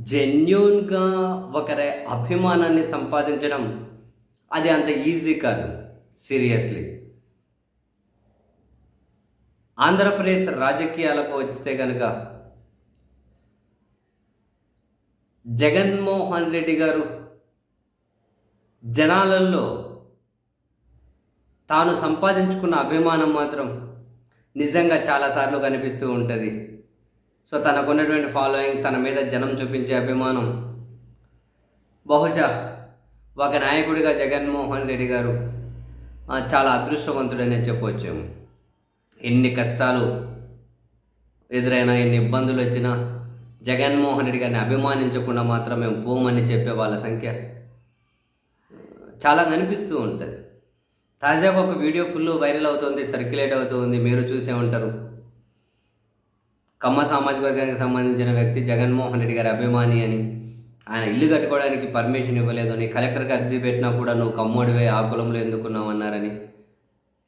జెన్యూన్గా ఒకరి అభిమానాన్ని సంపాదించడం అది అంత ఈజీ కాదు. సీరియస్లీ ఆంధ్రప్రదేశ్ రాజకీయాలకు వస్తే కనుక జగన్మోహన్ రెడ్డి గారు జనాలలో తాను సంపాదించుకున్న అభిమానం మాత్రం నిజంగా చాలాసార్లు కనిపిస్తూ ఉంటుంది. సో తనకున్నటువంటి ఫాలోయింగ్, తన మీద జనం చూపించే అభిమానం, బహుశా ఒక నాయకుడిగా జగన్మోహన్ రెడ్డి గారు చాలా అదృష్టవంతుడనే చెప్పవచ్చేమో. ఎన్ని కష్టాలు ఎదురైనా, ఎన్ని ఇబ్బందులు వచ్చినా జగన్మోహన్ రెడ్డి గారిని అభిమానించకుండా మాత్రం మేము పోమని చెప్పే వాళ్ళ సంఖ్య చాలా కనిపిస్తూ ఉంటుంది. తాజాగా ఒక వీడియో ఫుల్ వైరల్ అవుతుంది, సర్క్యులేట్ అవుతుంది, మీరు చూసే ఉంటారు. కమ్మ సామాజిక వర్గానికి సంబంధించిన వ్యక్తి జగన్మోహన్ రెడ్డి గారి అభిమాని అని, ఆయన ఇల్లు కట్టుకోవడానికి పర్మిషన్ ఇవ్వలేదు అని, కలెక్టర్కి అర్జీ పెట్టినా కూడా నువ్వు కమ్మోడివే, ఆ కులంలో ఎందుకున్నావు అన్నారని,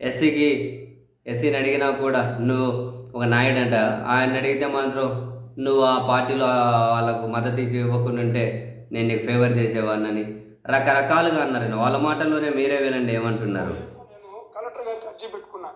ఎస్సీని అడిగినా కూడా నువ్వు ఒక నాయుడు అంట, ఆయన అడిగితే మాత్రం నువ్వు ఆ పార్టీలో వాళ్ళకు మద్దతు ఇవ్వకుండా నేను నీకు ఫేవర్ చేసేవాడినని రకరకాలుగా అన్నారని. వాళ్ళ మాటల్లోనే మీరే వినండి ఏమంటున్నారు. కలెక్టర్ గారికి అర్జీ పెట్టుకున్నా,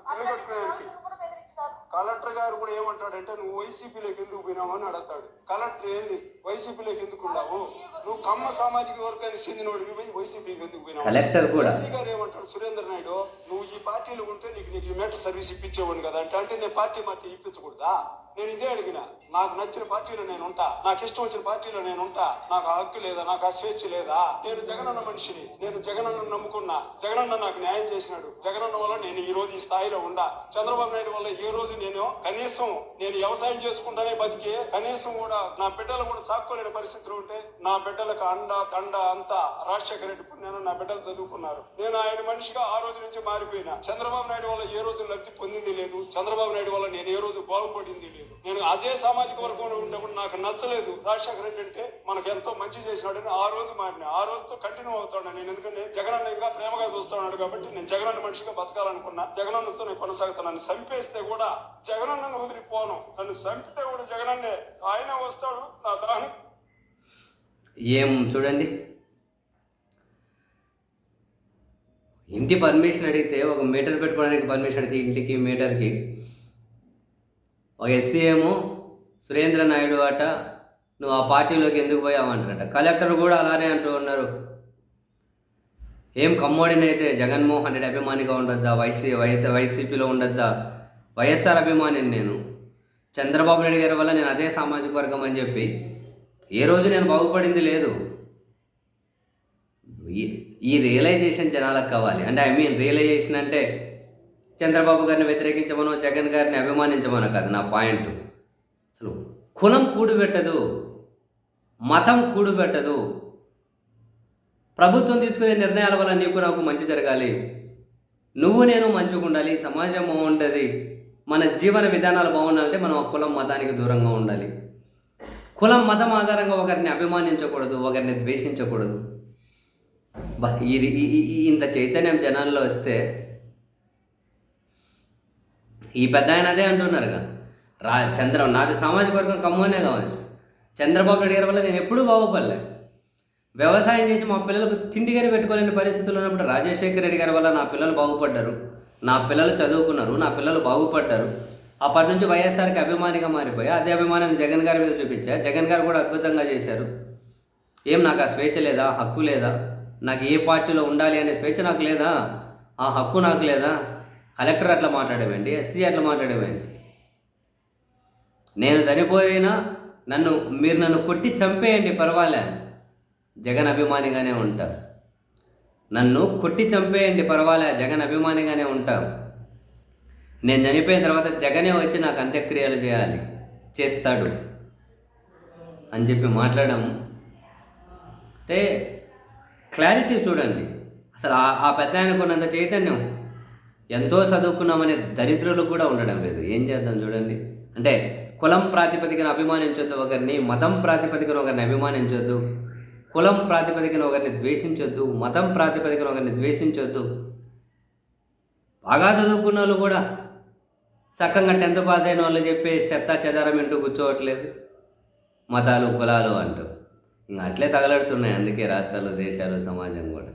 కలెక్టర్ గారు కూడా ఏమంటాడంటే నువ్వు వైసీపీలోకి ఎందుకు పోయినావు అని అడుగుతాడు. కలెక్టర్ ఏంది వైసీపీలోకి ఎందుకు ఉన్నావు, నువ్వు కమ్మ సామాజిక వర్గానికి చెందినవాడివి పోయి వైసీపీకి ఎందుకు పోయినావు. కలెక్టర్ కూడా ఎస్సీ గారు ఏమంటాడు, సురేందర్ నాయుడు నువ్వు ఈ పార్టీలో ఉంటే నీకు మెట్రో సర్వీస్ ఇప్పించేవాడు కదా అంటే నేను పార్టీ మాత్రం ఇప్పించకూడదా. నేను ఇదే అడిగిన, నాకు నచ్చిన పార్టీలో నేను ఉంటా, నాకు ఇష్టం వచ్చిన పార్టీలో నేను ఉంటా, నాకు హక్కు లేదా, నాకు ఆ స్వేచ్ఛ లేదా. నేను జగనన్న మనిషిని, నేను జగనన్న నమ్ముకున్నా, జగనన్న నాకు న్యాయం చేసినాడు, జగనన్న వల్ల నేను ఈ రోజు ఈ స్థాయిలో ఉండా. చంద్రబాబు నాయుడు వల్ల ఏ రోజు నేను కనీసం వ్యవసాయం చేసుకుంటానే బతికి కనీసం కూడా నా బిడ్డలు కూడా సాక్కోలేని పరిస్థితులు ఉంటే నా బిడ్డలకు అండ దండ అంతా రాజశేఖర రెడ్డి పుణ్యాన నా బిడ్డలు చదువుకున్నారు. నేను ఆయన మనిషిగా ఆ రోజు నుంచి మారిపోయినా. చంద్రబాబు నాయుడు వల్ల ఏ రోజు లబ్ధి పొందింది లేదు, చంద్రబాబు నాయుడు వల్ల నేను ఏ రోజు బాగుపడింది లేదు. నేను అదే సామాజిక వర్గంలో ఉన్నప్పుడు నాకు నచ్చలేదు రాజశేఖర రెడ్డి అంటే మనకు ఎంతో మంచి చేసినాడని ఆ రోజు మారిన, ఆ రోజుతో కంటిన్యూ అవుతాడు నేను. ఎందుకంటే జగనన్న ఇంకా ప్రేమగా చూస్తున్నాడు కాబట్టి నేను జగనన్న మనిషిగా బతకాలనుకున్నా, జగనన్నతో నేను కొనసాగుతానని. చంపేస్తే కూడా జగనన్నను వదిలిపోను, నన్ను చంపితే కూడా జగనన్నే, ఆయన వస్తాడు నా దాని. ఏం చూడండి, ఇంటి పర్మిషన్ అడిగితే ఒక మీటర్ పెట్టుకోవడానికి పర్మిషన్ అడిగితే ఇంటికి మీటర్కి ఒక ఎస్సీ ఏమో సురేంద్ర నాయుడు అట నువ్వు ఆ పార్టీలోకి ఎందుకు పోయావంటారట. కలెక్టర్ కూడా అలానే అంటూ ఉన్నారు. ఏం కమ్మోడిని అయితే జగన్మోహన్ రెడ్డి అభిమానిగా ఉండొద్దా, వైసీపీలో ఉండొద్దా, వైఎస్ఆర్ అభిమానిని నేను, చంద్రబాబు నాయుడు గారి వల్ల నేను అదే సామాజిక వర్గం అని చెప్పి ఏ రోజు నేను బాగుపడింది లేదు. ఈ రియలైజేషన్ జనాలకు కావాలి. అంటే రియలైజేషన్ అంటే చంద్రబాబు గారిని వ్యతిరేకించమనో జగన్ గారిని అభిమానించమనో కాదు నా పాయింట్. అసలు కులం కూడుబెట్టదు, మతం కూడుబెట్టదు. ప్రభుత్వం తీసుకునే నిర్ణయాల వల్ల నీకు నాకు మంచి జరగాలి, నువ్వు నేను మంచిగా ఉండాలి, సమాజం బాగుంటుంది, మన జీవన విధానాలు బాగుండాలంటే మనం కులం మతానికి దూరంగా ఉండాలి. కులం మతం ఆధారంగా ఒకరిని అభిమానించకూడదు, ఒకరిని ద్వేషించకూడదు. ఇంత చైతన్యం జనాల్లో వస్తే ఈ పెద్ద ఆయన అదే అంటున్నారుగా, నాది సామాజిక వర్గం కమ్మనే కావచ్చు, చంద్రబాబు నాయుడు గారి వల్ల నేను ఎప్పుడూ బాగుపడలే, వ్యవసాయం చేసి మా పిల్లలకు తిండిగానే పెట్టుకోలేని పరిస్థితులు ఉన్నప్పుడు రాజశేఖర రెడ్డి గారి వల్ల నా పిల్లలు బాగుపడ్డారు, నా పిల్లలు చదువుకున్నారు, నా పిల్లలు బాగుపడ్డారు. అప్పటి నుంచి వైఎస్ఆర్కి అభిమానిగా మారిపోయా. అదే అభిమానాన్ని జగన్ గారి మీద చూపించా, జగన్ గారు కూడా అద్భుతంగా చేశారు. ఏం నాకు ఆ స్వేచ్ఛ లేదా, హక్కు లేదా, నాకు ఏ పార్టీలో ఉండాలి అనే స్వేచ్ఛ నాకు లేదా, ఆ హక్కు నాకు లేదా. కలెక్టర్ అట్లా మాట్లాడేవండి, ఎస్సీ అట్లా మాట్లాడేవండి. నేను చనిపోయినా మీరు నన్ను కొట్టి చంపేయండి పర్వాలే, జగన్ అభిమానిగానే ఉంటా. నన్ను కొట్టి చంపేయండి పర్వాలే, జగన్ అభిమానిగానే ఉంటా. నేను చనిపోయిన తర్వాత జగనే వచ్చి నాకు అంత్యక్రియలు చేస్తాడు అని చెప్పి మాట్లాడడం అంటే క్లారిటీ చూడండి. అసలు ఆ పెద్ద ఆయనకున్నంత చైతన్యం ఎంతో చదువుకున్నామనే దరిద్రులు కూడా ఉండడం లేదు. ఏం చేద్దాం చూడండి. అంటే కులం ప్రాతిపదికన అభిమానించొద్దు ఒకరిని, మతం ప్రాతిపదికన ఒకరిని అభిమానించొద్దు, కులం ప్రాతిపదికన ఒకరిని ద్వేషించొద్దు, మతం ప్రాతిపదికన ఒకరిని ద్వేషించొద్దు. బాగా చదువుకున్న వాళ్ళు కూడా సక్కంగా 10th పాస్ అయిన వాళ్ళు చెప్పే చెత్త చెదారం వింటూ కూర్చోవట్లేదు, మతాలు కులాలు అంటూ. ఇంకా అట్లే తగలడుతున్నాయి అందుకే రాష్ట్రాలు దేశాలు సమాజం కూడా.